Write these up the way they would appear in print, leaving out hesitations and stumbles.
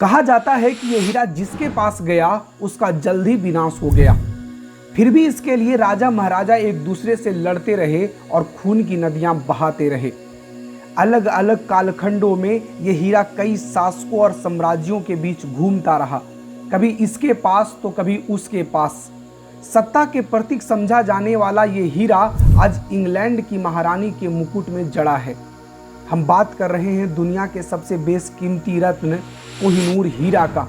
कहा जाता है कि यह हीरा जिसके पास गया उसका जल्द ही विनाश हो गया। फिर भी इसके लिए राजा महाराजा एक दूसरे से लड़ते रहे और खून की नदियां बहाते रहे। अलग अलग कालखंडों में यह हीरा कई शासकों और साम्राज्यों के बीच घूमता रहा, कभी इसके पास तो कभी उसके पास। सत्ता के प्रतीक समझा जाने वाला ये हीरा आज इंग्लैंड की महारानी के मुकुट में जड़ा है। हम बात कर रहे हैं दुनिया के सबसे बेशकीमती रत्न कोहिनूर हीरा का।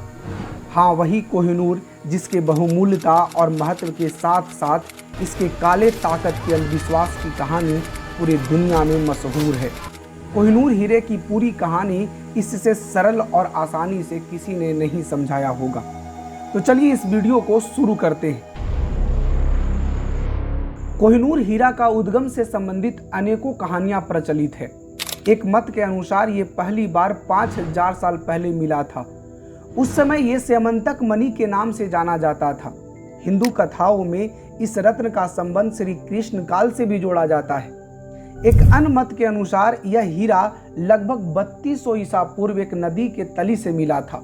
हाँ, वही कोहिनूर जिसके बहुमूल्यता और महत्व के साथ साथ इसके काले ताकत के अंधविश्वास की कहानी पूरी दुनिया में मशहूर है। कोहिनूर हीरे की पूरी कहानी इससे सरल और आसानी से किसी ने नहीं समझाया होगा। तो चलिए इस वीडियो को शुरू करते हैं। कोहिनूर हीरा का उद्गम से संबंधित अनेकों कहानियां प्रचलित है। एक मत के अनुसार ये पहली बार 5000 साल पहले मिला था। उस समय ये स्यमंतक मणि के नाम से जाना जाता था। हिंदू कथाओं में इस रत्न का संबंध श्री कृष्ण काल से भी जोड़ा जाता है। एक अन्य मत के अनुसार यह हीरा लगभग 3200 ईसा पूर्व एक नदी के तली से मिला था।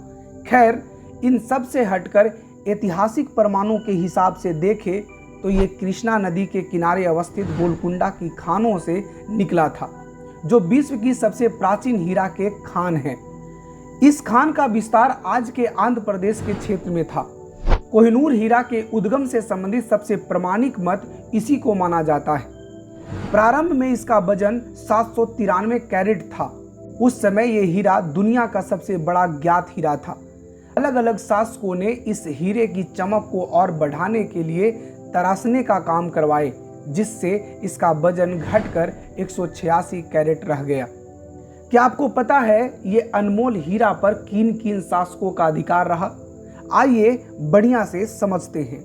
खैर, इन सब से हटकर ऐतिहासिक प्रमाणों के हिसाब से देखें तो ये कृष्णा नदी के किनारे अवस्थित गोलकुंडा की खानों से निकला था, जो विश्व की सबसे प्राचीन हीरा के खान है। इस खान का विस्तार आज के आंध्र प्रदेश के क्षेत्र में था। कोहिनूर हीरा के उद्गम से संबंधित सबसे प्रामाणिक मत इसी को माना जाता है। प्रारंभ में इसका वजन 793 कैरेट था। उस समय यह हीरा दुनिया का सबसे बड़ा ज्ञात हीरा था। अलग अलग शासकों ने इस हीरे की चमक को और बढ़ाने के लिए तराशने का काम करवाए, जिससे इसका वजन घटकर 186 कैरेट रह गया। क्या आपको पता है ये अनमोल हीरा पर किन किन शासकों का अधिकार रहा? आइए बढ़िया से समझते हैं।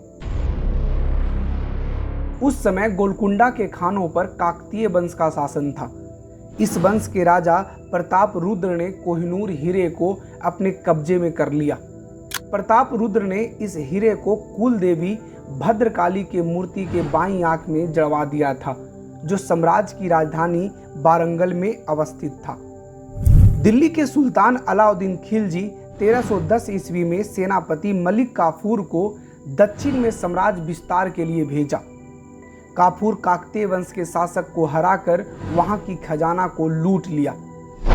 उस समय गोलकुंडा के खानों पर काकतीय वंश का शासन था। इस वंश के राजा प्रताप रुद्र ने कोहिनूर हीरे को अपने कब्जे में कर लिया। प्रताप रुद्र ने इस हीरे को कुल देवी भद्रकाली के मूर्ति के बाईं आंख में जड़वा दिया था, जो साम्राज्य की राजधानी वारंगल में अवस्थित था। दिल्ली के सुल्तान अलाउद्दीन खिलजी 1310 ईस्वी में सेनापति मलिक काफूर को दक्षिण में साम्राज्य विस्तार के लिए भेजा। काफूर काकतीय वंश के शासक को हराकर वहां की खजाना को लूट लिया।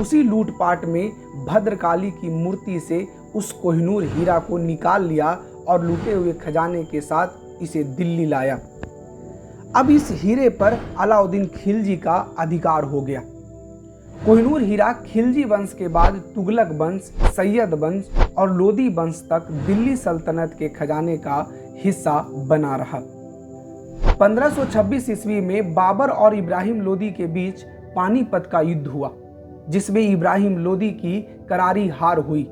उसी लूटपाट में भद्रकाली की मूर्ति से उस कोहिनूर हीरा को निकाल लिया और लूटे हुए खजाने के साथ इसे दिल्ली लाया। अब इस हीरे पर अलाउद्दीन खिलजी का अधिकार हो गया। कोहिनूर हीरा खिलजी वंश के बाद तुगलक वंश, सैयद वंश और लोदी वंश तक दिल्ली सल्तनत के खजाने का हिस्सा बना रहा। 1526 ईस्वी में बाबर और इब्राहिम लोदी के बीच पानीपत का युद्ध हुआ, जिसमें इब्राहिम लोदी की करारी हार हुई।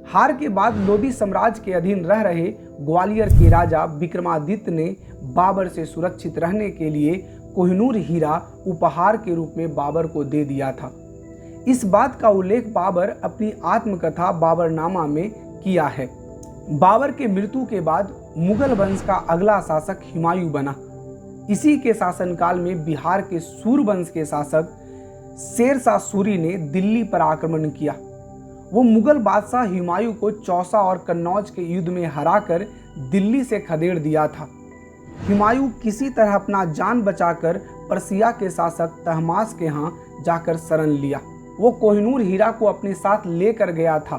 हार के बाद लोदी साम्राज्य के अधीन रह रहे ग्वालियर के राजा विक्रमादित्य ने बाबर से सुरक्षित रहने के लिए कोहिनूर हीरा उपहार के रूप में बाबर को दे दिया था। इस बात का उल्लेख बाबर अपनी आत्मकथा बाबरनामा में किया है। बाबर के मृत्यु के बाद मुगल वंश का अगला शासक हुमायूं बना। इसी के शासनकाल में बिहार के सूर वंश के शासक शेरशाह सूरी ने दिल्ली पर आक्रमण किया। वो मुगल बादशाह हुमायूं को चौसा और कन्नौज के युद्ध में हराकर दिल्ली से खदेड़ दिया था। हुमायूं किसी तरह अपना जान बचाकर पर्सिया के शासक तहमास के यहाँ जाकर शरण लिया। वो कोहिनूर हीरा को अपने साथ लेकर गया था।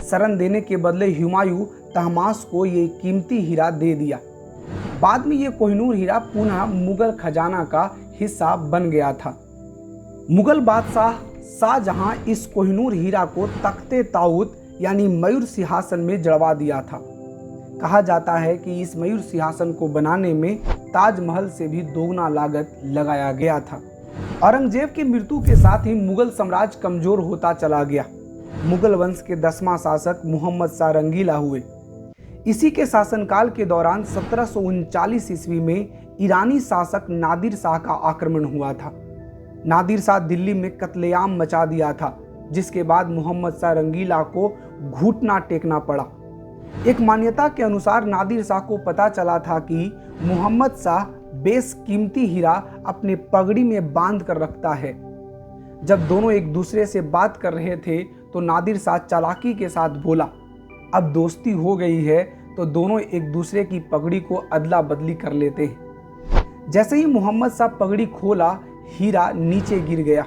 शरण देने के बदले हुमायूं तहमास को ये कीमती हीरा दे दिया। बाद में ये कोहिनूर हीरा पुनः मुगल खजाना का हिस्सा बन गया था। मुगल बादशाह शाहजहां इस कोहिनूर हीरा को तख्ते ताऊत यानी मयूर सिंहासन में जड़वा दिया था। कहा जाता है कि इस मयूर सिंहासन को बनाने में ताजमहल से भी दोगुना लागत लगाया गया था। औरंगजेब की मृत्यु के साथ ही मुगल साम्राज्य कमजोर होता चला गया। मुगल वंश के 10वां शासक मोहम्मद शाह रंगीला हुए। इसी के शासनकाल के दौरान 1739 ईस्वी में ईरानी शासक नादिर शाह का आक्रमण हुआ था। नादिर शाह दिल्ली में कत्लेआम मचा दिया था, जिसके बाद मोहम्मद शाह रंगीला को घुटना टेकना पड़ा। एक मान्यता के अनुसार नादिर शाह को पता चला था कि मोहम्मद शाह बेशकीमती हीरा अपने पगड़ी में बांध कर रखता है। जब दोनों एक दूसरे से बात कर रहे थे तो नादिर शाह चालाकी के साथ बोला, अब दोस्ती हो गई है तो दोनों एक दूसरे की पगड़ी को अदला बदली कर लेते हैं। जैसे ही मोहम्मद शाह पगड़ी खोला, हीरा नीचे गिर गया।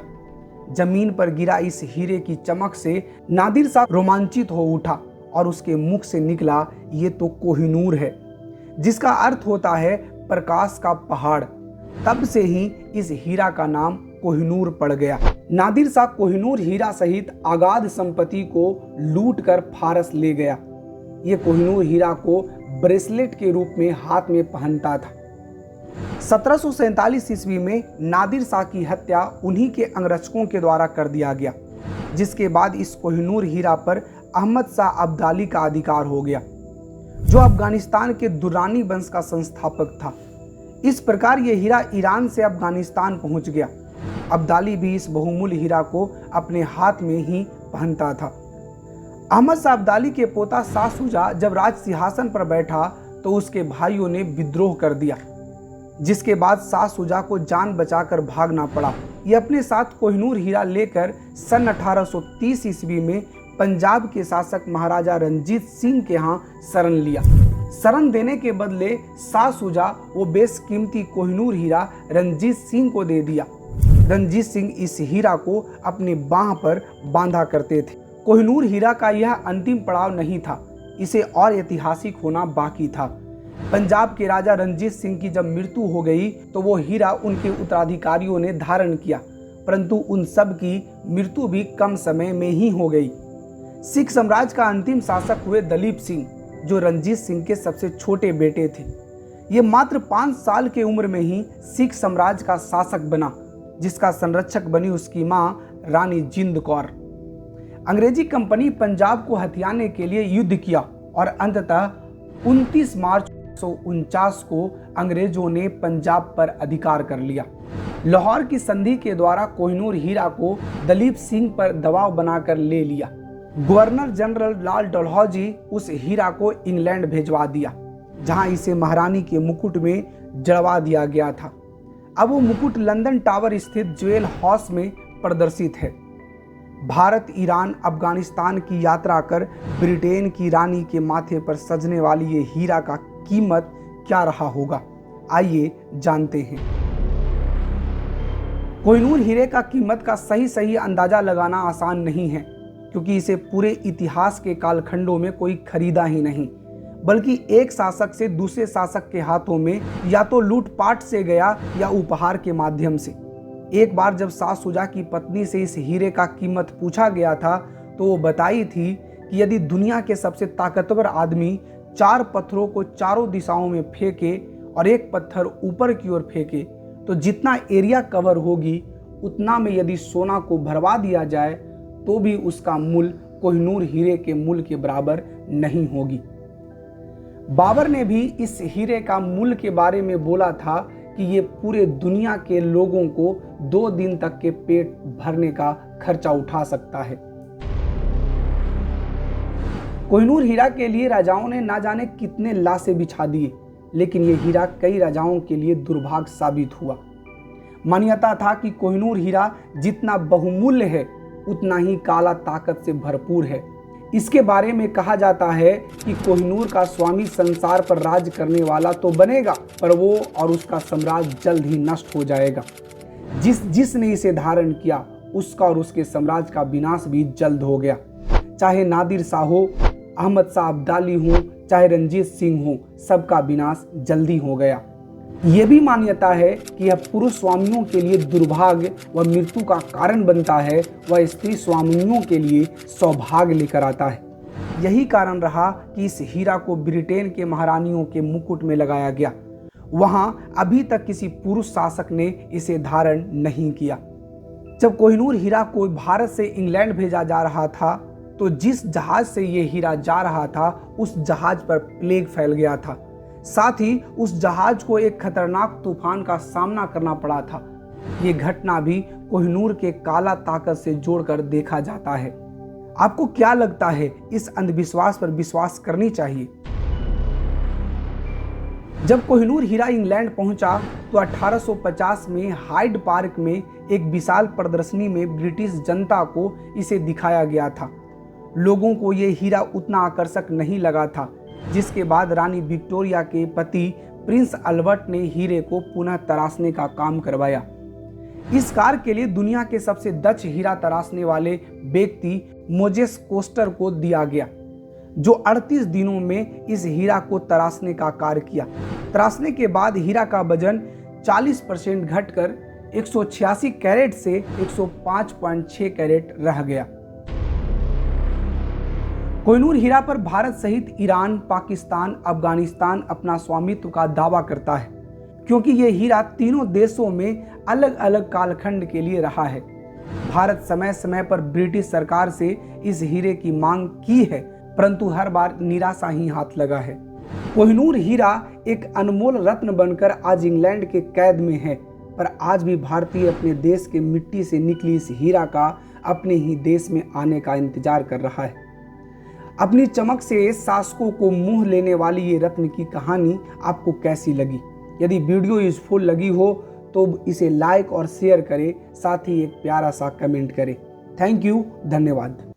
जमीन पर गिरा इस हीरे की चमक से नादिर शाह रोमांचित हो उठा और उसके मुख से निकला, ये तो कोहिनूर है, जिसका अर्थ होता है प्रकाश का पहाड़। तब से ही इस हीरा का नाम कोहिनूर पड़ गया। नादिर शाह कोहिनूर हीरा सहित अगाध संपत्ति को लूट कर फारस ले गया। ये कोहिनूर हीरा को ब्रेसलेट के रूप में हाथ में पहनता था। 1747 ईस्वी में नादिर शाह की हत्या उन्हीं के अंगरक्षकों के द्वारा कर दिया गया, जिसके बाद इस कोहिनूर हीरा पर अहमद शाह अब्दाली का अधिकार हो गया, जो अफगानिस्तान के दुर्रानी वंश का संस्थापक था। इस प्रकार यह हीरा ईरान से अफगानिस्तान पहुंच गया। अब्दाली भी इस बहुमूल्य हीरा को अपने हाथ में ही पहनता था। अहमद शाह अब्दाली के पोता शाह शुजा जब राज सिंहासन पर बैठा तो उसके भाइयों ने विद्रोह कर दिया, जिसके बाद शाह शुजा को जान बचाकर भागना पड़ा। ये अपने साथ कोहिनूर हीरा लेकर सन 1830 ईस्वी में पंजाब के शासक महाराजा रंजीत सिंह के यहाँ शरण लिया। शरण देने के बदले शाह शुजा वो बेशकीमती कोहिनूर हीरा रंजीत सिंह को दे दिया। रंजीत सिंह इस हीरा को अपनी बाह पर बांधा करते थे। कोहिनूर हीरा का यह अंतिम पड़ाव नहीं था, इसे और ऐतिहासिक होना बाकी था। पंजाब के राजा रंजीत सिंह की जब मृत्यु हो गई तो वो हीरा उनके उत्तराधिकारियों ने धारण किया, परंतु उन सब की मृत्यु भी कम समय में ही हो गई। सिख साम्राज्य का अंतिम शासक हुए दलीप सिंह, जो रंजीत सिंह के सबसे छोटे बेटे थे। ये मात्र 5 साल की उम्र में ही सिख साम्राज्य का शासक बना, जिसका संरक्षक बनी उसकी मां रानी जिंद कौर। अंग्रेजी कंपनी पंजाब को हथियाने के लिए युद्ध किया और अंततः 29 मार्च 1949 को अंग्रेजों ने पंजाब पर अधिकार कर लिया। लाहौर की संधि के द्वारा कोहिनूर हीरा को दलीप सिंह पर दबाव बनाकर ले लिया। गवर्नर जनरल लाल डलहौजी उस हीरा को इंग्लैंड भेजवा दिया, जहां इसे महारानी के मुकुट में जड़वा दिया गया था। अब वो मुकुट लंदन टावर स्थित ज्वेल हाउस में प्रदर्शित है। भारत, ईरान, अफगानिस्तान की यात्रा कर ब्रिटेन की रानी के माथे पर सजने वाली ये हीरा का कीमत क्या रहा होगा, आइए जानते हैं। कोहिनूर हीरे का कीमत का सही अंदाजा लगाना आसान नहीं है, क्योंकि इसे पूरे इतिहास के कालखंडों में कोई खरीदा ही नहीं, बल्कि एक शासक से दूसरे शासक के हाथों में या तो लूटपाट से गया या उपहार के माध्यम से। एक बार जब शाह शुजा की पत्नी से इस हीरे का कीमत पूछा गया था तो वो बताई थी कि यदि दुनिया के सबसे ताकतवर आदमी 4 पत्थरों को चारों दिशाओं में फेंके और एक पत्थर ऊपर की ओर फेंके तो जितना एरिया कवर होगी उतना में यदि सोना को भरवा दिया जाए तो भी उसका मूल्य कोहिनूर हीरे के मूल्य के बराबर नहीं होगी। बाबर ने भी इस हीरे का मूल्य के बारे में बोला था कि ये पूरे दुनिया के लोगों को 2 दिन तक के पेट भरने का खर्चा उठा सकता है। कोहिनूर हीरा के लिए राजाओं ने ना जाने कितने लाशें बिछा दिए, लेकिन ये हीरा कई राजाओं के लिए दुर्भाग्य साबित हुआ। मान्यता था कि कोहिनूर हीरा जितना बहुमूल्य है उतना ही काला ताकत से भरपूर है। इसके बारे में कहा जाता है कि कोहिनूर का स्वामी संसार पर राज करने वाला तो बनेगा, पर वो और उसका साम्राज्य जल्द ही नष्ट हो जाएगा। जिसने इसे धारण किया उसका और उसके साम्राज्य का विनाश भी जल्द हो गया। चाहे नादिर शाह हो, अहमद शाह अब्दाली हो, चाहे रंजीत सिंह हो, सबका विनाश जल्दी हो गया। ये भी मान्यता है कि यह पुरुष स्वामियों के लिए दुर्भाग्य व मृत्यु का कारण बनता है, वह स्त्री स्वामियों के लिए सौभाग्य लेकर आता है। यही कारण रहा कि इस हीरा को ब्रिटेन के महारानियों के मुकुट में लगाया गया। वहां अभी तक किसी पुरुष शासक ने इसे धारण नहीं किया। जब कोहिनूर हीरा को भारत से इंग्लैंड भेजा जा रहा था तो जिस जहाज से ये हीरा जा रहा था उस जहाज पर प्लेग फैल गया था। साथ ही उस जहाज को एक खतरनाक तूफान का सामना करना पड़ा था। ये घटना भी कोहिनूर के काला ताकत से जोड़कर देखा जाता है। आपको क्या लगता है, इस अंधविश्वास पर विश्वास करनी चाहिए? जब कोहिनूर हीरा इंग्लैंड पहुंचा तो 1850 में हाइड पार्क में एक विशाल प्रदर्शनी में ब्रिटिश जनता को इसे दिखाया गया था। लोगों को ये हीरा उतना आकर्षक नहीं लगा था, जिसके बाद रानी विक्टोरिया के पति प्रिंस अल्बर्ट ने हीरे को पुनः तराशने का काम करवाया। इस कार्य के लिए दुनिया के सबसे दक्ष हीरा तराशने वाले व्यक्ति मोजेस कोस्टर को दिया गया, जो 38 दिनों में इस हीरा को तराशने का कार्य किया। तराशने के बाद हीरा का वजन 40% घटकर 186 कैरेट से 105.6 कैरेट रह गया। कोहिनूर हीरा पर भारत सहित ईरान, पाकिस्तान, अफगानिस्तान अपना स्वामित्व का दावा करता है, क्योंकि ये हीरा तीनों देशों में अलग अलग कालखंड के लिए रहा है। भारत समय समय पर ब्रिटिश सरकार से इस हीरे की मांग की है, परंतु हर बार निराशा ही हाथ लगा है। कोहिनूर हीरा एक अनमोल रत्न बनकर आज इंग्लैंड के कैद में है, पर आज भी भारतीय अपने देश के मिट्टी से निकली इस हीरा का अपने ही देश में आने का इंतजार कर रहा है। अपनी चमक से शासकों को मुंह लेने वाली ये रत्न की कहानी आपको कैसी लगी? यदि वीडियो यूजफुल लगी हो तो इसे लाइक और शेयर करें, साथ ही एक प्यारा सा कमेंट करें। थैंक यू, धन्यवाद।